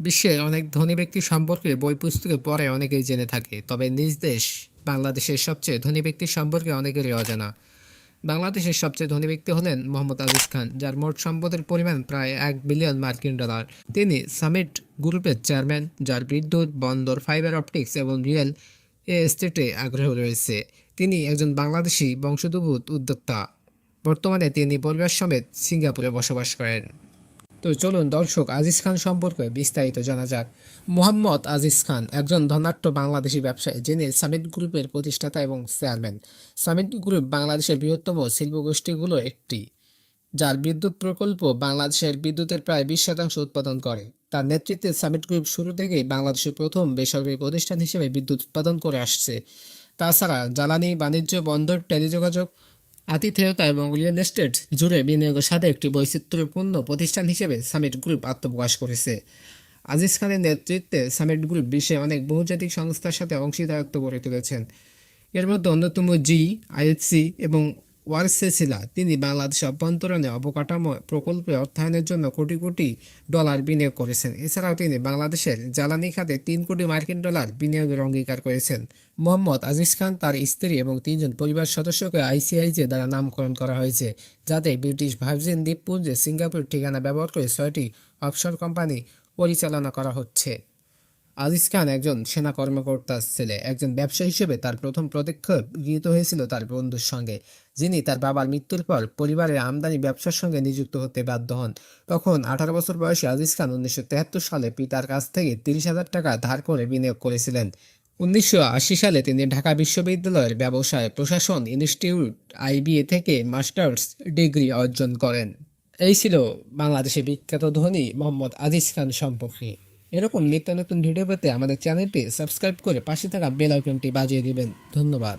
বিশ্বের অনেক ধনী ব্যক্তি সম্পর্কে বই পুস্তকে পড়ে অনেকেই জেনে থাকে, তবে নিজ দেশ বাংলাদেশের সবচেয়ে ধনী ব্যক্তি সম্পর্কে অনেকেরই অজানা। বাংলাদেশের সবচেয়ে ধনী ব্যক্তি হলেন মোহাম্মদ আজিজ খান, যার মোট সম্পদের পরিমাণ প্রায় $1 বিলিয়ন। তিনি সামিট গ্রুপের চেয়ারম্যান, যার বিদ্যুৎ, বন্দর, ফাইবার অপটিক্স এবং রিয়েল এস্টেটে আগ্রহ রয়েছে। তিনি একজন বাংলাদেশি বংশোদ্ভূত উদ্যোক্তা। বর্তমানে তিনি পরিবার সমেত সিঙ্গাপুরে বসবাস করেন। তো চলুন দর্শক, আজিজ খান সম্পর্কে বিস্তারিত জানা যাক। মোহাম্মদ আজিজ খান একজন ধনাঢ্য বাংলাদেশি ব্যবসায়ী, যিনি সামিট গ্রুপের প্রতিষ্ঠাতা এবং চেয়ারম্যান। সামিট গ্রুপ বাংলাদেশের বৃহত্তম শিল্পগোষ্ঠীগুলোর একটি, যার বিদ্যুৎ প্রকল্প বাংলাদেশের বিদ্যুতের প্রায় 20% উৎপাদন করে। তার নেতৃত্বে সামিট গ্রুপ শুরু থেকেই বাংলাদেশের প্রথম বেসরকারি প্রতিষ্ঠান হিসেবে বিদ্যুৎ উৎপাদন করে আসছে। তাছাড়া জ্বালানি, বাণিজ্য, বন্দর, টেলিযোগাযোগ, আতিথেয়তা এবং রিয়েল এস্টেট জুড়ে বিনিয়োগের সাথে একটি বৈচিত্র্যপূর্ণ প্রতিষ্ঠান হিসেবে সামিট গ্রুপ আত্মপ্রকাশ করেছে। আজিজ খানের নেতৃত্বে সামিট গ্রুপ বিশ্বে অনেক বহুজাতিক সংস্থার সাথে অংশীদারত্ব গড়ে তুলেছেন। এর মধ্যে অন্যতম আইএইচসি এবং ওয়ারসেসিলা। তিনি বাংলাদেশের অভ্যন্তরীণ অবকাঠামো প্রকল্পে অর্থায়নের জন্য কোটি কোটি ডলার বিনিয়োগ করেছেন। এছাড়াও তিনি বাংলাদেশের জ্বালানি খাতে $3 কোটি বিনিয়োগের অঙ্গীকার করেছেন। মোহাম্মদ আজিজ খান, তার স্ত্রী এবং 3জন পরিবার সদস্যকে আইসিআইজে দ্বারা নামকরণ করা হয়েছে, যাতে ব্রিটিশ ভার্জিন দ্বীপপুঞ্জে সিঙ্গাপুর ঠিকানা ব্যবহার করে 6টি অফশোর কোম্পানি পরিচালনা করা হচ্ছে। আজিজ খান একজন সেনা কর্মকর্তার ছেলে। একজন ব্যবসায়ী হিসেবে তার প্রথম পদক্ষেপ গৃহীত হয়েছিল তার বন্ধুর সঙ্গে, যিনি তার বাবার মৃত্যুর পর পরিবারের আমদানি ব্যবসার সঙ্গে নিযুক্ত হতে বাধ্য হন। তখন 18 বছর বয়সী আজিজ খান 1973 সালে পিতার কাছ থেকে $30,000 ধার করে বিনিয়োগ করেছিলেন। 1980 সালে তিনি ঢাকা বিশ্ববিদ্যালয়ের ব্যবসায় প্রশাসন ইনস্টিটিউট আইবিএ থেকে মাস্টার্স ডিগ্রি অর্জন করেন। এই ছিল বাংলাদেশের বিখ্যাত ধনী মোহাম্মদ আজিজ খান সম্পর্কে। এরকম নিত্য নতুন ভিডিও পেতে আমাদের চ্যানেলটি সাবস্ক্রাইব করে পাশে থাকা বেল আইকনটি বাজিয়ে দিবেন। ধন্যবাদ।